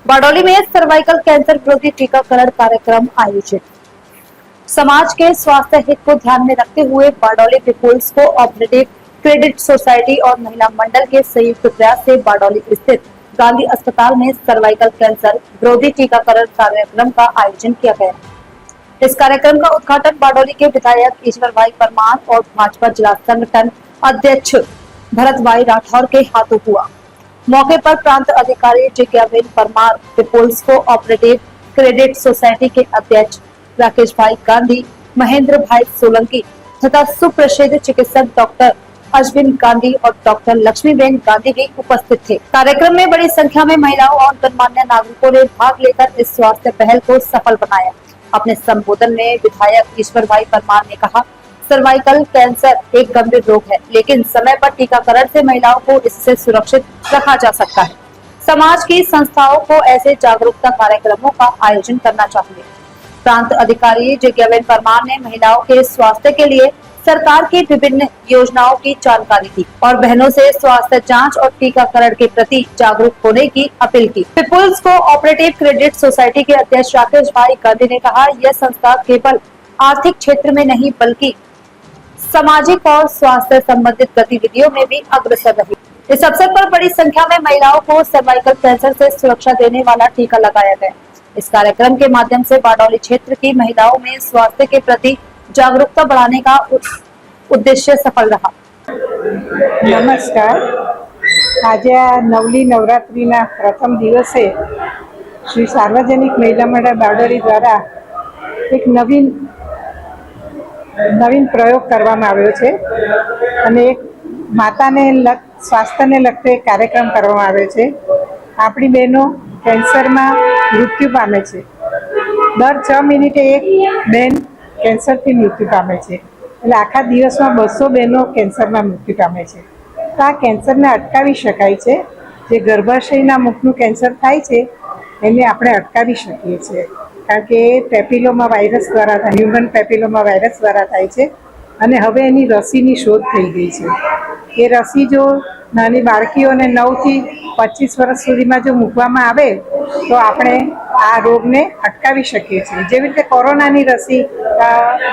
बारडोली में cervical cancer विरोधी टीकाकरण कार्यक्रम आयोजित। समाज के स्वास्थ्य हित को ध्यान में रखते हुए Bardoli people's co operative credit society और महिला मंडल के संयुक्त प्रयास से बारडोली स्थित गांधी अस्पताल में सर्वाइकल कैंसर विरोधी टीकाकरण कार्यक्रम का आयोजन किया गया। इस कार्यक्रम का उद्घाटन बारडोली के विधायक ईश्वर भाई परमार और भाजपा जिला संगठन अध्यक्ष भरत भाई राठौर के हाथों हुआ। मौके पर प्रांत अधिकारी जिज्ञाबेन Parmar, people's co operative credit society के अध्यक्ष राकेश भाई गांधी, महेंद्र भाई सोलंकी तथा सुप्रसिद्ध चिकित्सक डॉक्टर अश्विन गांधी और डॉक्टर लक्ष्मीबेन गांधी भी उपस्थित थे। कार्यक्रम में बड़ी संख्या में महिलाओं और गणमान्य नागरिकों ने भाग लेकर इस स्वास्थ्य पहल को सफल बनाया। अपने संबोधन में विधायक ईश्वर भाई परमार ने कहा, सर्वाइकल कैंसर एक गंभीर रोग है, लेकिन समय पर टीकाकरण से महिलाओं को इससे सुरक्षित रखा जा सकता है। समाज की संस्थाओं को ऐसे जागरूकता कार्यक्रमों का आयोजन करना चाहिए। प्रांत अधिकारी जिज्ञाबेन परमार ने महिलाओं के स्वास्थ्य के लिए सरकार की विभिन्न योजनाओं की जानकारी दी और बहनों से स्वास्थ्य जांच और टीकाकरण के प्रति जागरूक होने की अपील की। People's co operative credit society के अध्यक्ष राकेश भाई गांधी ने कहा, यह संस्था केवल आर्थिक क्षेत्र में नहीं बल्कि सामाजिक और स्वास्थ्य संबंधित गतिविधियों में भी अग्रसर रही। इस अवसर पर बड़ी संख्या में महिलाओं को सर्वाइकल कैंसर से सुरक्षा देने वाला टीका लगाया गया। इस कार्यक्रम के माध्यम से बारडोली क्षेत्र की महिलाओं में स्वास्थ्य के प्रति जागरूकता बढ़ाने का उद्देश्य सफल रहा। नमस्कार। आज नवली नवरात्रिना प्रथम दिवसे श्री सार्वजनिक महिला मंडळ बारडोली द्वारा एक नवीन प्रयोग કરવામાં આવ્યો છે અને એક માતાને સ્વાસ્થ્યને લગતો એક કાર્યક્રમ કરવામાં આવ્યો છે। આપણી બહેનો કેન્સરમાં મૃત્યુ પામે છે। દર 6 મિનિટે એક બહેન કેન્સરથી મૃત્યુ પામે છે, એટલે આખા દિવસમાં 200 બહેનો કેન્સરમાં મૃત્યુ પામે છે। તો આ કેન્સરને અટકાવી શકાય છે। જે ગર્ભાશયના મુખનું કેન્સર થાય છે એને આપણે અટકાવી શકીએ છીએ, કારણ કે પેપિલોમા વાયરસ દ્વારા હ્યુમન પેપિલોમા વાયરસ દ્વારા થાય છે અને હવે એની રસીની શોધ થઈ ગઈ છે। એ રસી જો નાની બાળકીઓને 9 થી 25 વર્ષ સુધીમાં જો મૂકવામાં આવે તો આપણે આ રોગને અટકાવી શકીએ છીએ। જેવી રીતે કોરોનાની રસી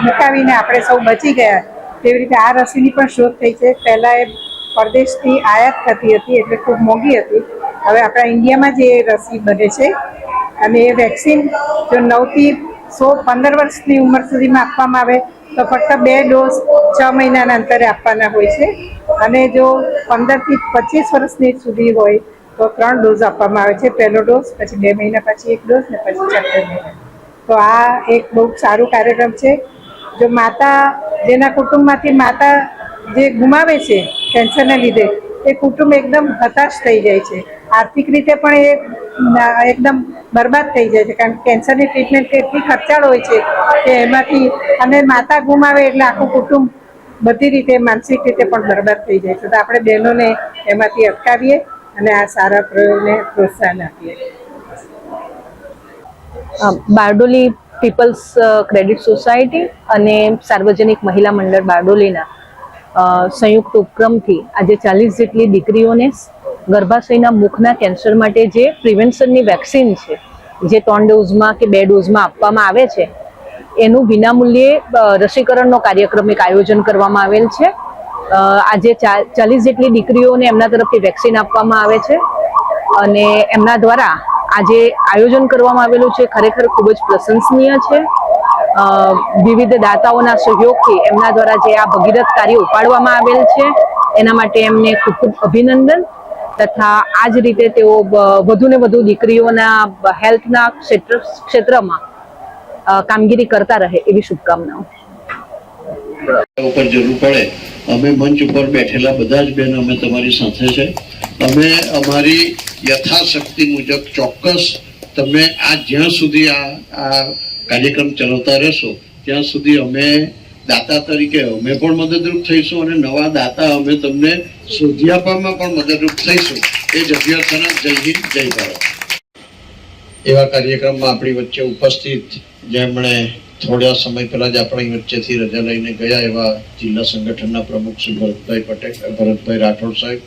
મુકાવીને આપણે સૌ બચી ગયા, તેવી રીતે આ રસીની પણ શોધ થઈ છે। પહેલાં એ પરદેશથી આયાત થતી હતી, એટલે ખૂબ મોંઘી હતી। હવે આપણા ઇન્ડિયામાં જે રસી બને છે અને એ વેક્સિન જો 9 થી 15 વર્ષની ઉંમર સુધીમાં આપવામાં આવે તો ફક્ત 2 ડોઝ 6 મહિનાના અંતરે આપવાના હોય છે, અને જો 15 થી 25 વર્ષની સુધી હોય તો 3 ડોઝ આપવામાં આવે છે। પહેલો ડોઝ, પછી 2 મહિના પછી 1 ડોઝ ને પછી 4 મહિના। તો આ એક બહુ સારું કાર્યક્રમ છે। જો માતા જેના કુટુંબમાંથી માતા જે ગુમાવે છે કેન્સરને લીધે, એ કુટુંબ એકદમ હતાશ થઈ જાય છે। આર્થિક રીતે પણ એ એકદમ બરબાદ થઈ જાય છે, કારણ કે કેન્સરની ટ્રીટમેન્ટ એટલી ખર્ચાળ હોય છે કે એમાંથી, અને માતા ગુમાવે એટલે આખું કુટુંબ બધી રીતે માનસિક રીતે પણ બરબાદ થઈ જાય છે। તો આપણે બહેનોને એમાંથી અટકાવીએ અને આ સારા પ્રયોગને પ્રોત્સાહન આપીએ। બારડોલી પીપલ્સ ક્રેડિટ સોસાયટી અને સાર્વજનિક મહિલા મંડળ બારડોલીના સંયુક્ત ઉપક્રમથી આજે 40 જેટલી દીકરીઓને ગર્ભાશયના મુખના કેન્સર માટે જે પ્રિવેન્શનની વેક્સિન છે, જે 3 ડોઝમાં કે 2 ડોઝમાં આપવામાં આવે છે, એનું વિનામૂલ્યે રસીકરણનો કાર્યક્રમ એક આયોજન કરવામાં આવેલ છે। આજે 40 જેટલી દીકરીઓને એમના તરફથી વેક્સિન આપવામાં આવે છે અને એમના દ્વારા આજે આયોજન કરવામાં આવેલું છે, ખરેખર ખૂબ જ પ્રશંસનીય છે। વિવિધ દાતાઓના સહયોગથી એમના દ્વારા જે આ ભગીરથ કાર્ય ઉપાડવામાં આવેલ છે એના માટે એમને ખૂબ ખૂબ અભિનંદન, તથા આ જ રીતે તેઓ વધુ ને વધુ દીકરીઓના હેલ્થના ક્ષેત્રમાં કામગીરી કરતા રહે એવી શુભકામનાઓ। ઉપર જરૂર પડે અમે મંચ ઉપર બેઠેલા બધા જ બહેનો અમે તમારી સાથે છે। અમે અમારી યથાશક્તિ મુજબ ચોક્કસ તમે આ જ્યાં સુધી આ કાર્યક્રમ ચલાવતા રહેશો ત્યાં સુધી અમે દાતા તરીકે અમે પણ મદદરૂપ થઈશું અને નવા દાતા અમે તમને શોધી આપવામાં પણ મદદરૂપ થઈશું। એ જ અભ્યર્થના। જય હિન્દ, જય ભારત। એવા કાર્યક્રમમાં આપણી વચ્ચે ઉપસ્થિત જેમણે થોડા સમય પહેલા જ આપણી વચ્ચેથી રજા લઈને ગયા એવા જિલ્લા સંગઠનના પ્રમુખ શ્રી ભરતભાઈ રાઠોડ સાહેબ।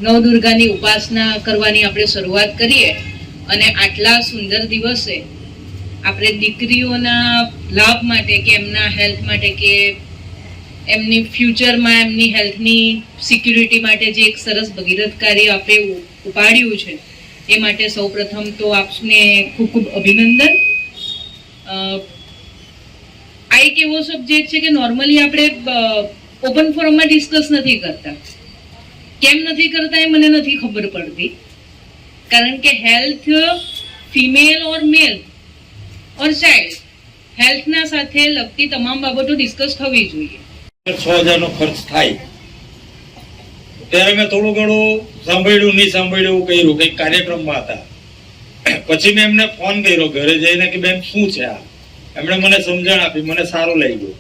નવદુર્ગાની ઉપાસના કરવાની આપણે શરૂઆત કરીએ અને આટલા સુંદર દિવસે આપણે દીકરીઓના લાભ માટે કે એમના હેલ્થ માટે કે એમની ફ્યુચરમાં એમની હેલ્થની સિક્યુરિટી માટે જે એક સરસ ભગીરથ કાર્ય આપણે ઉપાડ્યું છે એ માટે સૌપ્રથમ તો આપને ખૂબ ખૂબ અભિનંદન. આ એક એવો સબ્જેક્ટ છે કે નોર્મલી આપણે ઓપન ફોરમમાં ડિસ્કસ નથી કરતા. કેમ નથી કરતા એ મને નથી ખબર પડતી, કારણ કે હેલ્થ ફિમેલ ઓર મેલ ઓર ચાઇલ્ડ હેલ્થના સાથે લગતી તમામ બાબતો ડિસ્કસ થવી જોઈએ. 6,000 નો ખર્ચ થાય ત્યારે મેં થોડું ઘણું સાંભળ્યું નહીં સાંભળ્યું કર્યું, કંઈક કાર્યક્રમમાં હતા. પછી મેં એમને ફોન કર્યો ઘરે જઈને કે બેન શું છે આ. એમણે મને સમજણ આપી, મને સારું લાગ્યું.